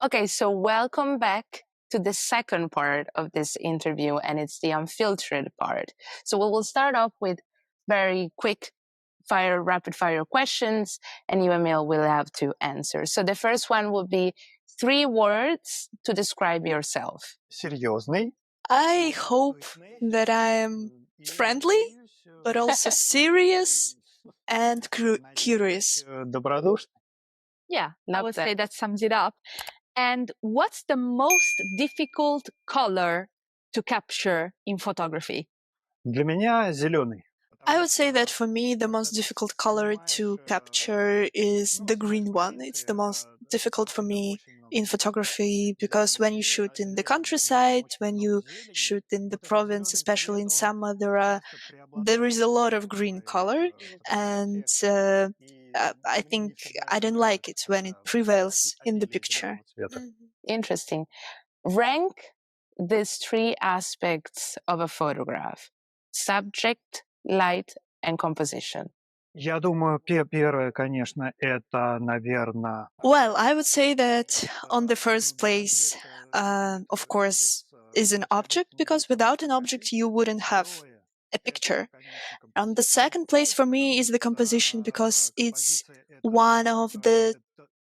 Okay, so welcome back to the second part of this interview, and it's the unfiltered part. So we will start off with very quick rapid fire questions, and you, Emil, will have to answer. So the first one will be 3 words to describe yourself. Серьезный. I hope that I am friendly, but also serious and curious. Добродушный. Yeah, I Love would that. say that sums it up. And what's the most difficult color to capture in photography? Для меня зеленый. I would say that for me, the most difficult color to capture is the green one. It's the most difficult for me in photography because when you shoot in the countryside, when you shoot in the province, especially in summer, there is a lot of green color, and I think I don't like it when it prevails in the picture. Interesting. Rank these 3 aspects of a photograph: subject, light, and composition. Я думаю, первое, конечно, это, наверное... Well, I would say that on the first place, of course, is an object, because without an object, you wouldn't have a picture. On the second place for me is the composition, because it's one of the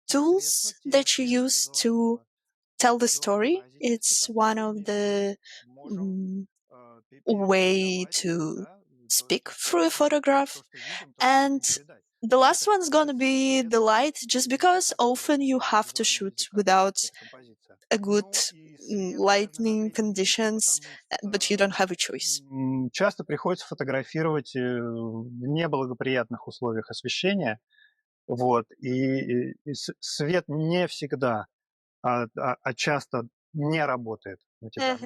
tools that you use to tell the story. It's one of the way to speak through a photograph. And the last one's gonna be the light, just because often you have to shoot without a good lighting conditions, but you don't have a choice. Часто приходится фотографировать в неблагоприятных условиях освещения. Вот. И свет не всегда, а часто не работает на тебя.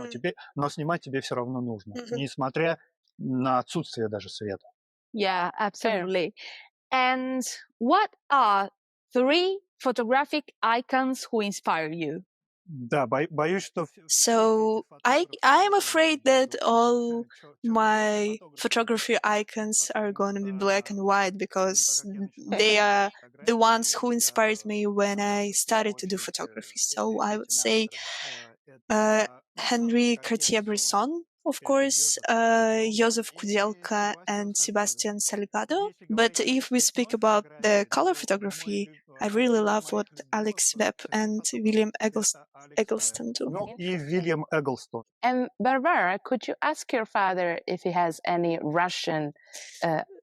Но снимать тебе все равно нужно, несмотря на отсутствие даже света. Yeah, absolutely. And what are 3 photographic icons who inspire you? Да, боюсь, что... So I'm afraid that all my photography icons are going to be black and white, because they are the ones who inspired me when I started to do photography. So I would say Henri Cartier-Bresson, of course, Josef Koudelka and Sebastian Salgado. But if we speak about the color photography, I really love what Alex Webb and William Eggleston do. И William Eggleston. And Barbara, could you ask your father if he has any Russian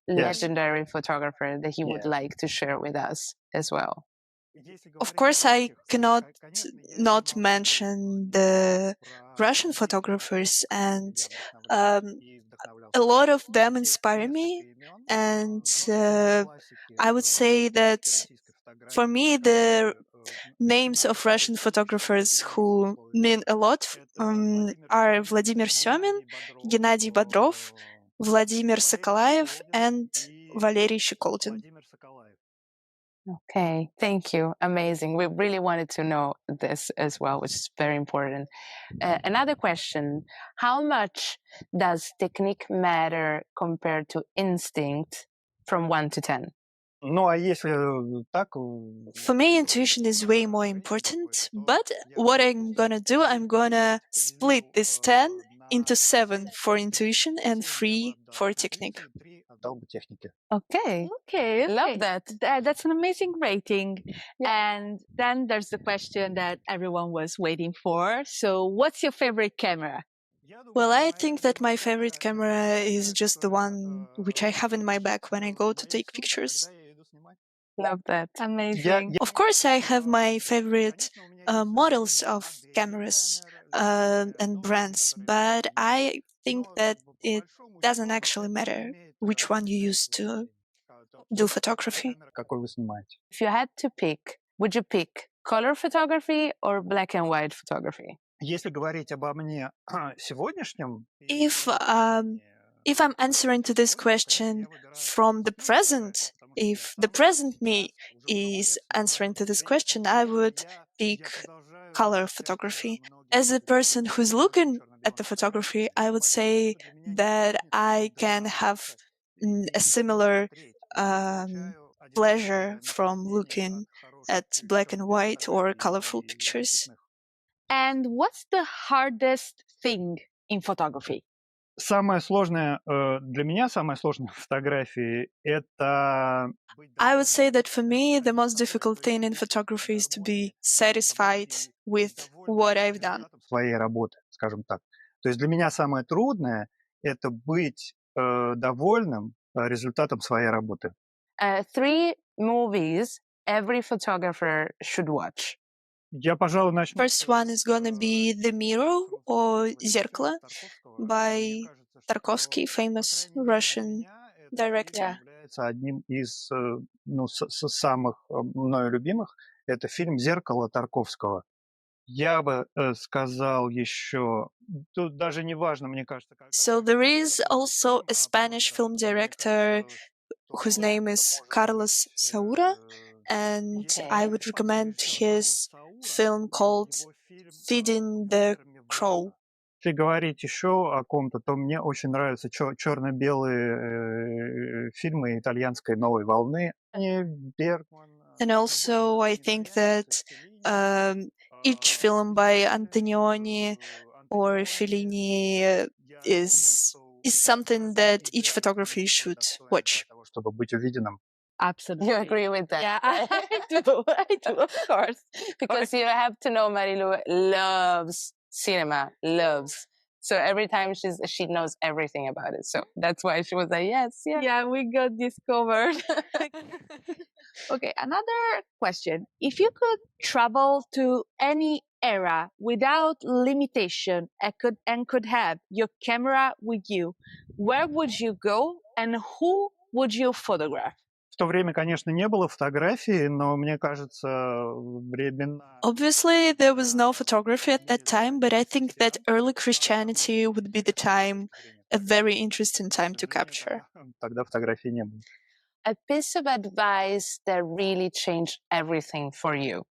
legendary photographer that he would like to share with us as well? Of course, I cannot not mention the Russian photographers, and a lot of them inspire me. And I would say that for me, the names of Russian photographers who mean a lot are Vladimir Semen, Gennady Bodrov, Vladimir Sokolaev, and Valery Shikoldin. Okay, thank you. Amazing. We really wanted to know this as well, which is very important. Another question: how much does technique matter compared to instinct from 1 to 10? Ну, а если так... For me, intuition is way more important, but what I'm gonna do, I'm gonna split this 10 into 7 for intuition and 3 for technique. Okay. Okay. Love that. That's an amazing rating. And then there's the question that everyone was waiting for. So what's your favorite camera? Well, I think that my favorite camera is just the one which I have in my bag when I go to take pictures. Love that. Amazing. Of course, I have my favorite models of cameras and brands, but I think that it doesn't actually matter which one you use to do photography. Какой вы снимаете. If you had to pick, would you pick color photography or black and white photography? Если говорить обо мне сегодняшнем, If I'm answering to this question from the present, if the present me is answering to this question, I would pick color photography. As a person who's looking at the photography, I would say that I can have a similar pleasure from looking at black and white or colorful pictures. And what's the hardest thing in photography? самое сложное для меня, самое сложное в фотографии — это I would say that for me, the most difficult thing in photography is to be satisfied with what I've done. своей работы, скажем так. То есть для меня самое трудное — это быть довольным результатом своей работы. 3 movies every photographer should watch. Я, пожалуй, начну. First one is gonna be The Mirror or Зеркало by Tarkovsky, famous Russian director. Является одним из самых мною любимых. Это фильм «Зеркало» Тарковского. Я бы сказал еще, тут даже не важно, мне кажется. So there is also a Spanish film director whose name is Carlos Saura, and I would recommend his film called Feeding the Crow. Если говорить еще о ком-то, то мне очень нравятся черно-белые фильмы итальянской новой волны. And also, I think that each film by Antonioni or Fellini is something that each photographer should watch. Чтобы быть увиденным. Absolutely. You agree with that? Yeah, right? I do, of course. Because you have to know Marilu loves cinema, loves. So every time she knows everything about it. So that's why she was like, yes, yeah. Yeah, we got this covered. Okay, another question. If you could travel to any era without limitation and could have your camera with you, where would you go and who would you photograph? В то время, конечно, не было фотографии, но мне кажется, времена... Obviously, there was no photography at that time, but I think that early Christianity would be the time, a very interesting time to capture. Тогда фотографий не было. A piece of advice that really changed everything for you.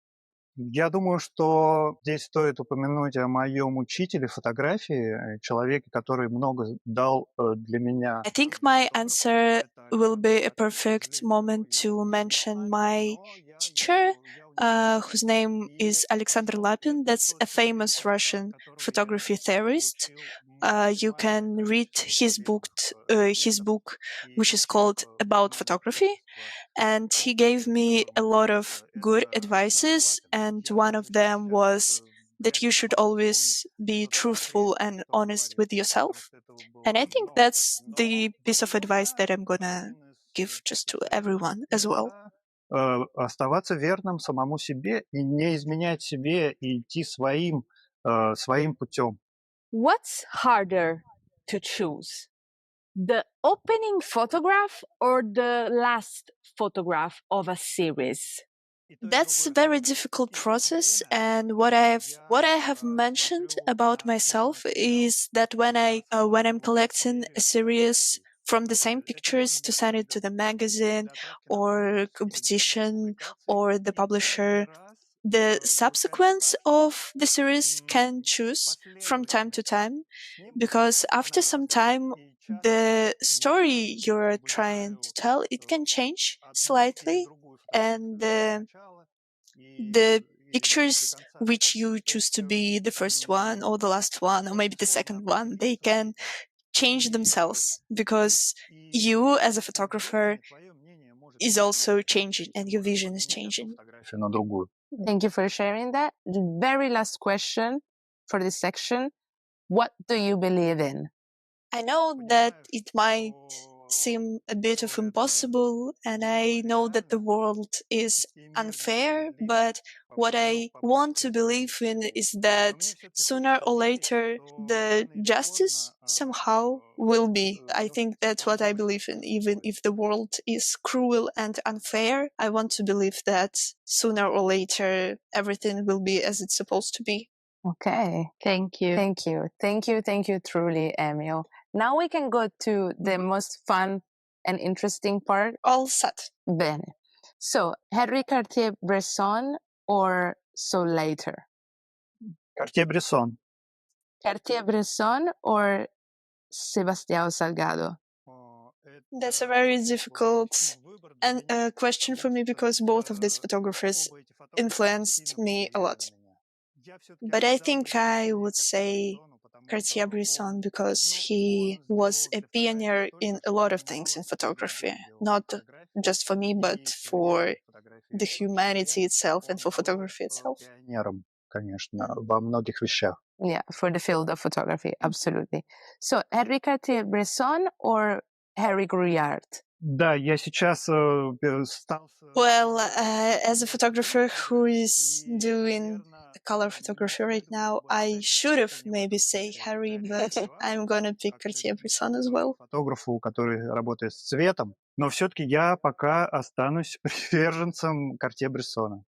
Я думаю, что здесь стоит упомянуть о моем учителе фотографии, человеке, который много дал для меня. I think my answer will be a perfect moment to mention my teacher, whose name is Alexander Lapin. That's a famous Russian photography theorist. You can read his book, which is called About Photography. And he gave me a lot of good advices, and one of them was that you should always be truthful and honest with yourself. And I think that's the piece of advice that I'm gonna give just to everyone as well. Оставаться верным самому себе и не изменять себе и идти своим путем. What's harder to choose? The opening photograph or the last photograph of a series? That's a very difficult process, and what I have mentioned about myself is that when I'm collecting a series from the same pictures to send it to the magazine or competition or the publisher, the subsequence of the series can choose from time to time, because after some time the story you're trying to tell, it can change slightly, and the pictures which you choose to be the first one or the last one or maybe the second one, they can change themselves because you as a photographer is also changing and your vision is changing. Thank you for sharing that. The very last question for this section. What do you believe in? I know that it might seem a bit of impossible, and I know that the world is unfair, but what I want to believe in is that sooner or later the justice somehow will be. I think that's what I believe in. Even if the world is cruel and unfair, I want to believe that sooner or later everything will be as it's supposed to be. Okay. Thank you. Thank you. Thank you. Thank you, truly, Emil. Now we can go to the most fun and interesting part. All set. Bene. So, Henri Cartier-Bresson or So Later? Cartier-Bresson. Cartier-Bresson or Sebastião Salgado? That's a very difficult question for me because both of these photographers influenced me a lot. But I think I would say Cartier-Bresson because he was a pioneer in a lot of things in photography, not just for me, but for the humanity itself and for photography itself. Пионером, конечно, во многих вещах. Yeah, for the field of photography, absolutely. So, Henri Cartier-Bresson or Harry Gruillard? Да, я сейчас стал... Well, as a photographer who is doing color photography right now, I should have maybe say Harry, but I'm gonna pick Cartier-Bresson as well. Фотографу, который работает с цветом, но все-таки я пока останусь приверженцем Cartier-Bresson.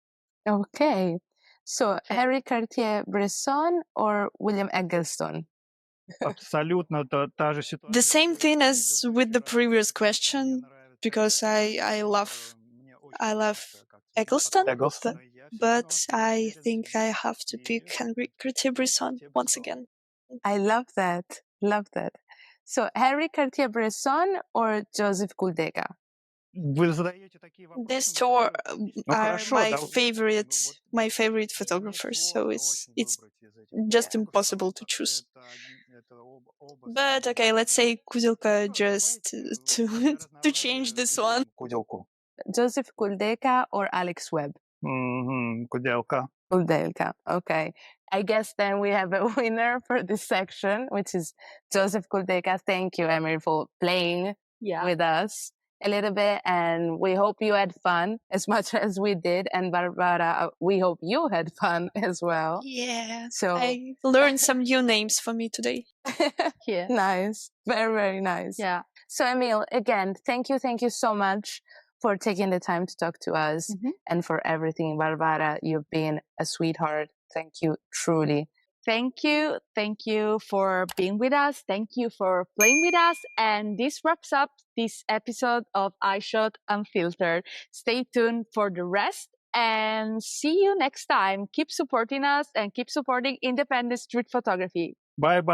Okay. So, Henri Cartier-Bresson or William Eggleston? Абсолютно та же ситуация. The same thing as with the previous question, because I love Eggleston, but I think I have to pick Henri Cartier-Bresson once again. I love that. Love that. So, Henri Cartier-Bresson or Josef Koudelka? Вы задаете такие вопросы. These two are хорошо, my favorite photographers, so it's just impossible to choose. But okay, let's say Koudelka just to change this one. Куделку. Josef Koudelka or Alex Webb? Куделка. Koudelka. Okay. I guess then we have a winner for this section, which is Josef Koudelka. Thank you, Emil, for playing with us a little bit. And we hope you had fun as much as we did. And Barbara, we hope you had fun as well. Yeah. So I learned some new names for me today. Yeah. Nice. Very, very nice. Yeah. So, Emil, again, thank you so much for taking the time to talk to us and for everything. Barbara, you've been a sweetheart. Thank you, truly. Thank you. Thank you for being with us. Thank you for playing with us. And this wraps up this episode of Eyeshot Unfiltered. Stay tuned for the rest and see you next time. Keep supporting us and keep supporting independent street photography. Bye-bye.